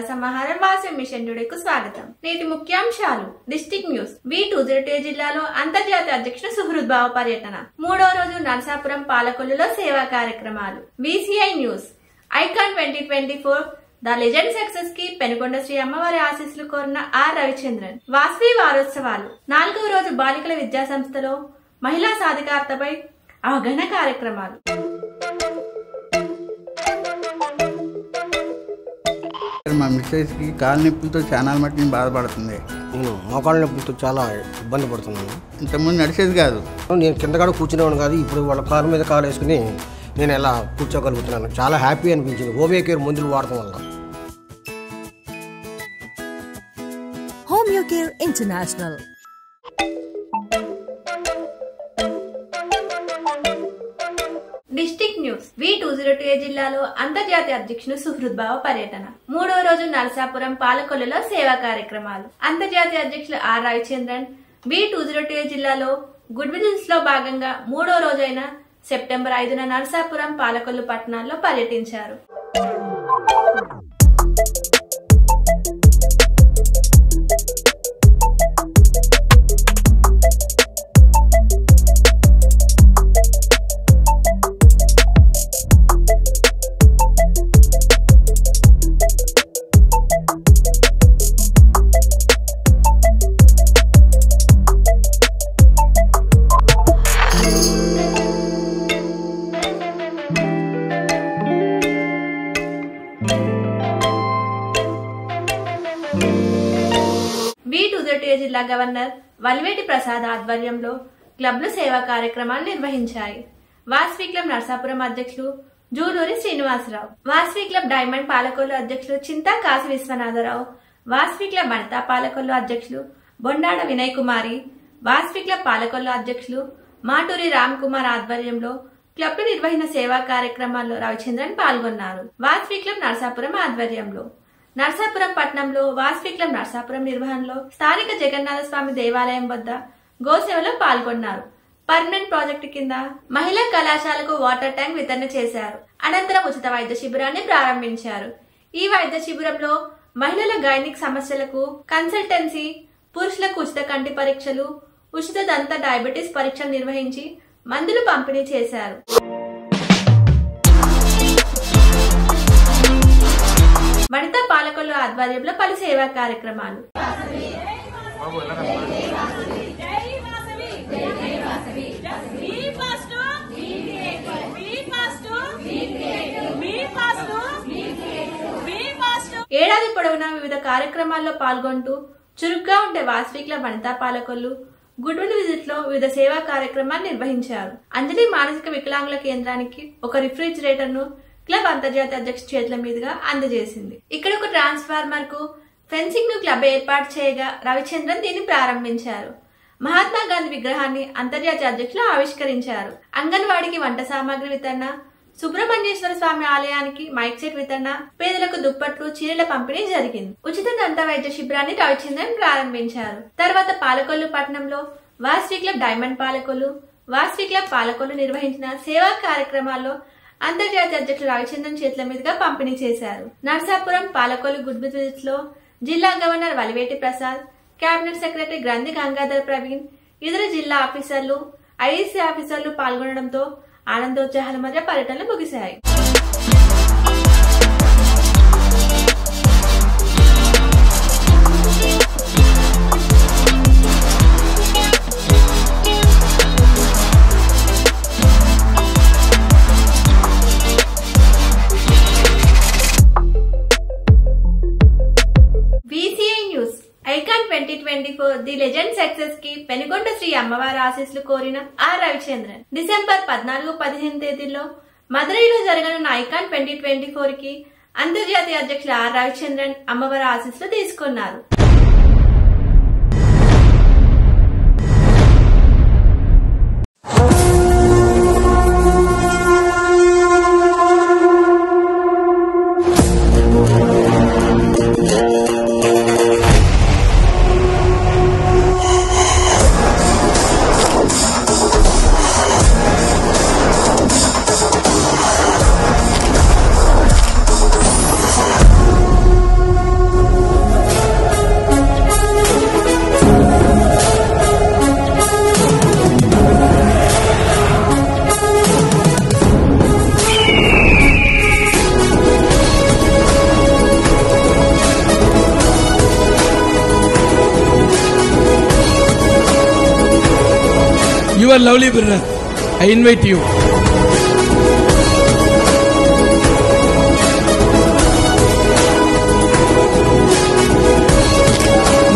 వార్తా సమాహారం వాసవి మిషన్ టుడేకు స్వాగతం. నేటి ముఖ్యాంశాలు. District news. V202 జిల్లాలో అంతర్జాతీయ అధ్యక్షుడు సుహృద్భావ పర్యటన. 3వ రోజు నరసాపురం పాలకొల్లులో సేవా కార్యక్రమాలు. VCI news. Icon 2024 the legend success కి పెనుకొండ శ్రీ అమ్మవారి ఆశీస్సులు కోరిన ఆర్ రవిచంద్రన్. వాసవి వారోత్సవాలు. 4వ రోజు బాలికల విద్యా సంస్థలో మహిళా సాధికారతపై అవగాహన కార్యక్రమాలు. మా మిస్సెస్కి కాళ్ళ నొప్పులతో చాలా మట్టి బాధపడుతుంది. నేను మోకాళ్ళ నొప్పులతో చాలా ఇబ్బంది పడుతున్నాను. ఇంతకుముందు నడిచేది కాదు. నేను కిందకాడ కూర్చునేవాడు కాదు. ఇప్పుడు వాళ్ళ కాలు మీద కాలు వేసుకుని నేను ఎలా కూర్చోగలుగుతున్నాను. చాలా హ్యాపీ అనిపించింది హోమియోకేర్ మందులు వాడటం వల్ల. Homeocare international. District news. V202 జిల్లాలో అంతర్జాతీయ అధ్యక్షుడు సుహృద్భావ పర్యటన. 3వ రోజు నరసాపురం పాలకొల్లులో సేవా కార్యక్రమాలు. అంతర్జాతీయ అధ్యక్షులు ఆర్ రవిచంద్రన్ V202 జిల్లాలో గుడ్ విజిల్స్ లో భాగంగా 3వ రోజైన సెప్టెంబర్ 5న నరసాపురం పాలకొల్లు పట్టణాల్లో పర్యటించారు. V202 జిల్లా గవర్నర్ వల్వేటి ప్రసాద్ ఆధ్వర్యంలో క్లబ్లు సేవా కార్యక్రమాలు నిర్వహించాయి. వాసవి క్లబ్ నరసాపురం అధ్యక్షులు జూలూరి శ్రీనివాసరావు, వాసవి క్లబ్ డైమండ్ పాలకొల్లు అధ్యక్షులు చింతా కాశీ విశ్వనాథరావు, వాసవి క్లబ్ వనితా పాలకొల్లు అధ్యక్షులు బొండాడ వినయ్ కుమారి, వాసవి క్లబ్ పాలకొల్లు అధ్యక్షులు మాటూరి రామ్ కుమార్ ఆధ్వర్యంలో క్లబ్లు నిర్వహించిన సేవా కార్యక్రమాల్లో రవిచంద్రన్ పాల్గొన్నారు. వాసవి క్లబ్ నరసాపురం ఆధ్వర్యంలో నరసాపురం పట్టణంలో వాసవి క్లబ్ నరసాపురం నిర్వహణలో స్థానిక జగన్నాథ స్వామి దేవాలయం వద్ద గోసేవలో పాల్గొన్నారు. పర్మనెంట్ ప్రాజెక్టు కింద మహిళా కళాశాలకు వాటర్ ట్యాంక్ వితరణ చేశారు. అనంతరం ఉచిత వైద్య శిబిరాన్ని ప్రారంభించారు. ఈ వైద్య శిబిరంలో మహిళల గైనిక్ సమస్యలకు కన్సల్టెన్సీ, పురుషులకు ఉచిత కంటి పరీక్షలు, ఉచిత దంత డయాబెటీస్ పరీక్షలు నిర్వహించి మందులు పంపిణీ చేశారు. వనితా పాలకొల్లు ఆధ్వర్యంలో పలు సేవా కార్యక్రమాలు. ఏడాది పొడవునా వివిధ కార్యక్రమాల్లో పాల్గొంటూ చురుగ్గా ఉండే Vasavi club Vanitha Palakollu good visit లో వివిధ సేవా కార్యక్రమాలు నిర్వహించారు. అంజలి మానసిక వికలాంగుల కేంద్రానికి ఒక రిఫ్రిజిరేటర్ ను క్లబ్ అంతర్జాతీయ అధ్యక్షుడి చేతుల మీదుగా అందజేసింది. ఇక్కడ ఒక ట్రాన్స్ఫార్మర్ కు ఫెన్సింగ్ ను క్లబ్ ఏర్పాటు చేయగా రవిచంద్రన్ దీన్ని ప్రారంభించారు. మహాత్మా గాంధీ విగ్రహాన్ని అంతర్జాతీయ అధ్యక్షులు ఆవిష్కరించారు. అంగన్వాడికి వంట సామాగ్రి వితరణ, సుబ్రహ్మణ్యేశ్వర స్వామి ఆలయానికి మైక్ సెట్ వితరణ, పేదలకు దుప్పట్లు, చీరల పంపిణీ జరిగింది. ఉచిత దంత వైద్య శిబిరాన్ని రవిచంద్రన్ ప్రారంభించారు. తర్వాత పాలకొల్లు పట్టణంలో Vasavi club diamond Palakollu, Vasavi club Palakollu నిర్వహించిన సేవా కార్యక్రమాల్లో అంతర్జాతీయ అధ్యక్షులు రవిచంద్రన్ చేతుల మీదుగా పంపిణీ చేశారు. నరసాపురం పాలకొల్లు గుడ్ విజిల్స్ లో జిల్లా గవర్నర్ వల్వేటి ప్రసాద్, కేబినెట్ సెక్రటరీ గ్రంథి గంగాధర్ ప్రవీణ్, ఇతర జిల్లా ఆఫీసర్లు, ఐఈసీ ఆఫీసర్లు పాల్గొనడంతో ఆనందోత్సాహాల మధ్య పర్యటనలు ముగిశాయి. VCI news. Icon 2024 the legend success కి పెనుకొండ శ్రీ అమ్మవారి ఆశీస్సులు కోరిన ఆర్ రవిచంద్రన్. డిసెంబర్ 14-15 తేదీల్లో మదురైలో జరగనున్న ఐకాన్ 2024 కి అంతర్జాతీయ అధ్యక్షులు ఆర్ రవిచంద్రన్ అమ్మవారి ఆశీస్సులు తీసుకున్నారు. Your lovely brother, I invite you.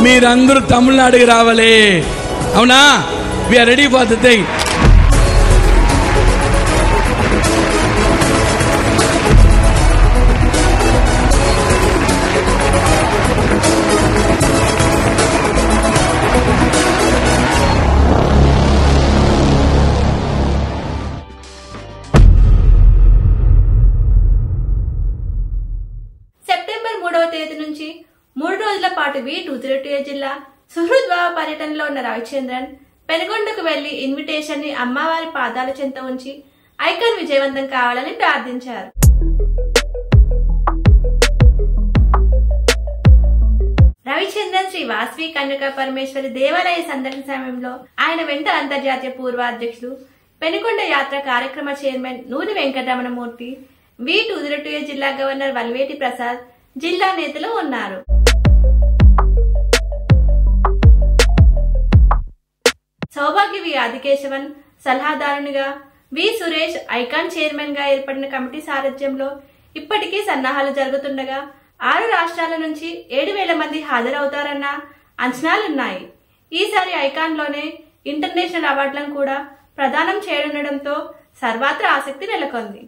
మీరందరూ తమిళనాడుకి రావాలి, అవునా? We are ready for the thing. September 3వ తేదీ నుంచి 3 రోజుల పాటు V202 జిల్లా సుహృద్భావ పర్యటనలో ఉన్న రవిచంద్రన్ పెనుగొండకు వెళ్లి ఇన్విటేషన్ ని అమ్మవారి పాదాల చెంత ఉంచి ఐకాన్ విజయవంతం కావాలని ప్రార్థించారు. రవిచంద్రన్ శ్రీ వాసవి కన్యకా పరమేశ్వరి దేవాలయ సందర్శన సమయంలో ఆయన వెంట అంతర్జాతీయ పూర్వ అధ్యక్షులు పెనుగొండ యాత్ర కార్యక్రమ చైర్మన్ నూరి వెంకటరమణమూర్తి, V202 జిల్లా గవర్నర్ వల్వేటి ప్రసాద్, జిల్లా నేతలు ఉన్నారు. సౌభాగ్య వి ఆదికేశవన్ సలహాదారునిగా, వి సురేష్ ఐకాన్ చైర్మన్ గా ఏర్పడిన కమిటీ సారథ్యంలో ఇప్పటికీ సన్నాహాలు జరుగుతుండగా 6 రాష్ట్రాల నుంచి 7,000 మంది హాజరవుతారన్న అంచనాలున్నాయి. ఈసారి ఐకాన్ లోనే ఇంటర్నేషనల్ అవార్డులను కూడా ప్రదానం చేయనుండటంతో సర్వత్రా ఆసక్తి నెలకొంది.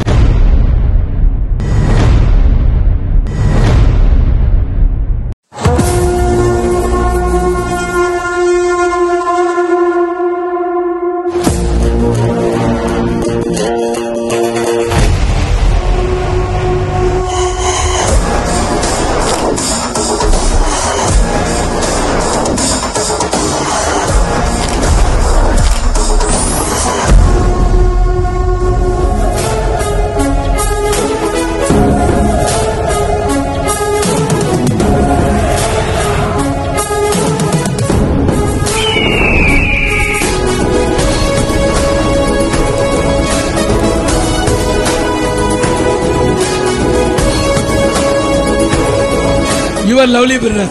Your lovely brother,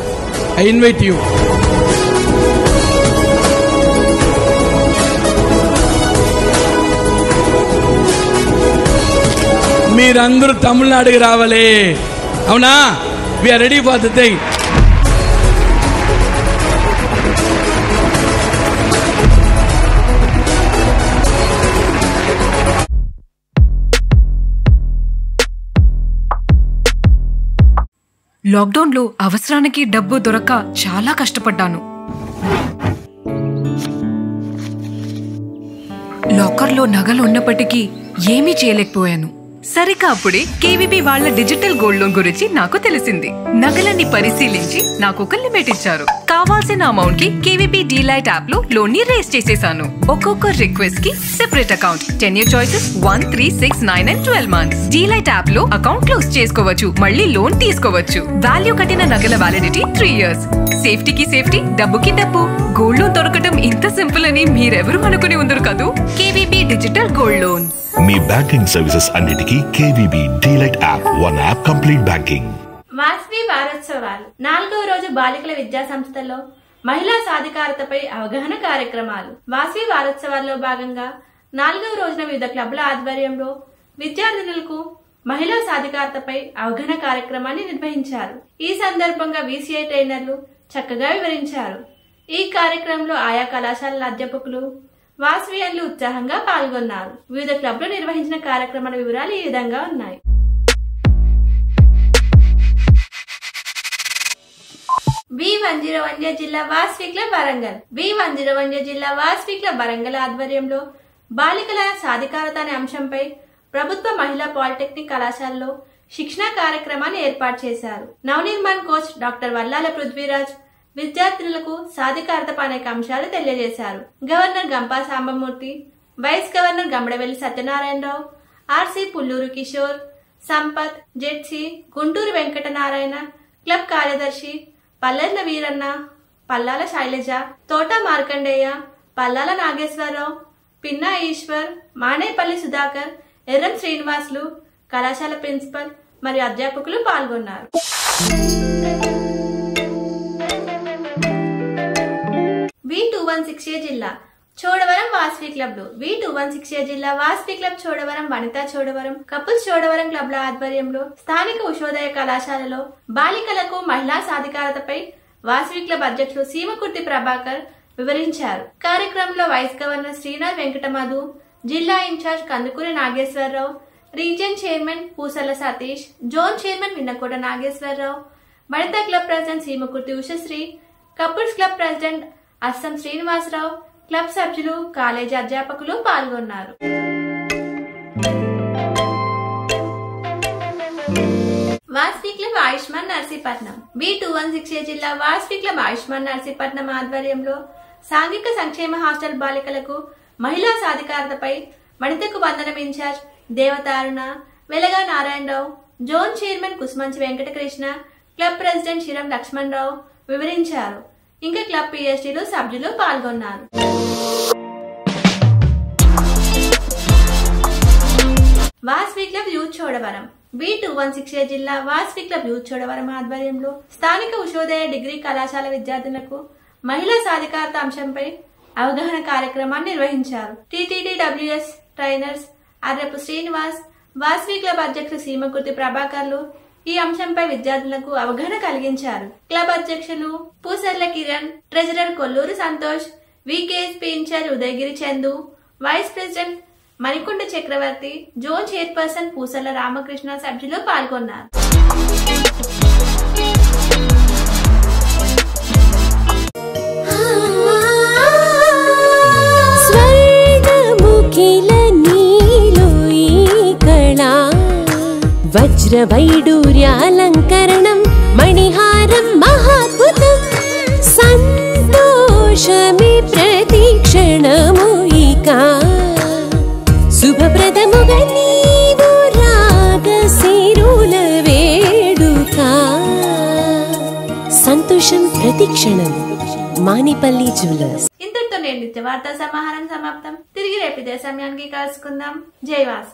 I invite you. మీరందరూ తమిళనాడుకి రావాలి, అవునా? We are ready for the thing. లాక్డౌన్లో అవసరానికి డబ్బు దొరక్క చాలా కష్టపడ్డాను. లాకర్లో నగలు ఉన్నప్పటికీ ఏమీ చేయలేకపోయాను. సరిగ్గా అప్పుడే కేవీబీ వాళ్ళ డిజిటల్ గోల్డ్ లోన్ గురించి నాకు తెలిసింది. నగలన్నీ పరిశీలించి నాకు ఒక లిమిట్ ఇచ్చారు. కావాల్సిన అమౌంట్ కి కేవీబీ డీలైట్ యాప్ లో లోన్ ని రేస్ చేసేసాను. ఒక్కొక్క రిక్వెస్ట్ కి separate account, 10 year choices 1, 3, 6, 9 and 12 months. Delight app లో అకౌంట్ క్లోజ్ చేసుకోవచ్చు, మళ్ళీ లోన్ తీసుకోవచ్చు. వాల్యూ కట్టిన నగల వ్యాలిడిటీ 3 years. సేఫ్టీకి సేఫ్టీ, డబ్బుకి డబ్బు. గోల్డ్ లోన్ దొరకటం ఇంత సింపుల్ అని మీరెవరూ అనుకుని ఉండరు కదూ. KVB digital gold loan. మీ బ్యాంకింగ్ సర్వీసెస్ అన్నిటికీ KVB delight app, one app complete banking. Vasavi వారోత్సవాలు 4వ రోజు బాలికల విద్యా సంస్థల్లో మహిళా సాధికారతపై అవగాహన కార్యక్రమాలు. వాసవి వారోత్సవాల్లో భాగంగా 4వ రోజున వివిధ క్లబ్ల ఆధ్వర్యంలో విద్యార్థినులకు మహిళా సాధికారతపై అవగాహన కార్యక్రమాన్ని నిర్వహించారు. ఈ సందర్భంగా వీసీఐ ట్రైనర్లు చక్కగా వివరించారు. ఈ కార్యక్రమంలో ఆయా కళాశాలల అధ్యాపకులు, వాసవియన్లు ఉత్సాహంగా పాల్గొన్నారు. వివిధ క్లబ్లు నిర్వహించిన కార్యక్రమాల వివరాలు ఈ విధంగా ఉన్నాయి. V101 జిల్లా వాసవి క్లబ్ వరంగల్. V101 జిల్లా వాసవి క్లబ్ వరంగల్ ఆధ్వర్యంలో బాలికల సాధికారత అనే అంశంపై ప్రభుత్వ మహిళా పాలిటెక్నిక్ కళాశాలలో శిక్షణా కార్యక్రమాన్ని ఏర్పాటు చేశారు. నవనిర్మాణ్ కోచ్ డాక్టర్ వల్లాల పృథ్వీరాజ్ విద్యార్థినులకు సాధికారతపై అనేక అంశాలు తెలియజేశారు. Governor Gampa Sambamurthy, vice governor Gambadavelli Satyanarayanarao, RC Pulluru Kishore, Sampath, ZC, Gunturu Venkatanarayana, club కార్యదర్శి పల్లెర్ల వీరన్న, పల్లాల శైలజ, తోట మార్కండేయ, పల్లాల నాగేశ్వరరావు, పిన్నా ఈశ్వర్, మానేపల్లి సుధాకర్, ఎర్రం శ్రీనివాసులు, కళాశాల ప్రిన్సిపల్ మరియు అధ్యాపకులు పాల్గొన్నారు. V216 జిల్లా చోడవరం వాసవి క్లబ్లు V216 జిల్లా వాసవి క్లబ్ చోడవరం, వనితా చోడవరం, కపుల్స్ చోడవరం క్లబ్ల ఆధ్వర్యంలో స్థానిక ఉషోదయ కళాశాలలో బాలికలకు మహిళా సాధికారతపై వాసవి క్లబ్ అధ్యక్షులు సీమకుర్తి ప్రభాకర్ వివరించారు. కార్యక్రమంలో వైస్ గవర్నర్ శ్రీనాథ్ వెంకటమధు, జిల్లా incharge Kandukuri Nageswararao, region chairman Pusala Satish, zone chairman Vinnakota Nageswararao, Vanitha club president Seemakurthi Ushasri, couples club president Assam Srinivasarao, club సభ్యులు, కాలేజీ అధ్యాపకులు పాల్గొన్నారు. వాసవి క్లబ్ ఆయుష్మాన్ నర్సీపట్నం V216 జిల్లా వాసవి క్లబ్ ఆయుష్మాన్ నర్సీపట్నం ఆధ్వర్యంలో సాంఘిక సంక్షేమ హాస్టల్ బాలికలకు మహిళా సాధికారతపై వనితకు వందనం incharge Devataruna, Velaga Narayanarao, zone chairman Kusumanchi Venkatakrishna, club president Siram Lakshmanarao వివరించారు. ఇంకా క్లబ్ PSTలు సభ్యులు పాల్గొన్నారు. Vasavi club youth Chodavaram V216 జిల్లా వాసవి క్లబ్ యూత్ చోడవరం ఆధ్వర్యంలో స్థానిక ఉషోదయ డిగ్రీ కళాశాల విద్యార్థులకు మహిళా సాధికారత అంశంపై అవగాహన కార్యక్రమాన్ని నిర్వహించారు. TTDWS trainers Arrapu Srinivas, Vasavi club అధ్యక్షులు సీమకుర్తి ప్రభాకర్లు ఈ అంశంపై విద్యార్థులకు అవగాహన కలిగించారు. క్లబ్ అధ్యక్షులు Pusarla Kiran, treasurer Kolluru Santosh, VKSP incharge Udayagiri Chandu, vice president Manikonda Chakravarthi, zone chairperson Pusarla Ramakrishna సభ్యులు పాల్గొన్నారు. వజ్రవైడూర్యాలంకరణం మణిహారం మహాద్భుతం సంతోషమే ప్రతిక్షణము ఇక శుభప్రదముగా నీవు రాగశిరుల వేడుక సంతోషం ప్రతిక్షణం. మానిపల్లి జ్యువెలర్స్. ఇంతటితో నేను నిత్య వార్తా సమాహారం సమాప్తం. తిరిగి రేపు ఇదే సమయానికి కలుసుకుందాం. జై వాసు.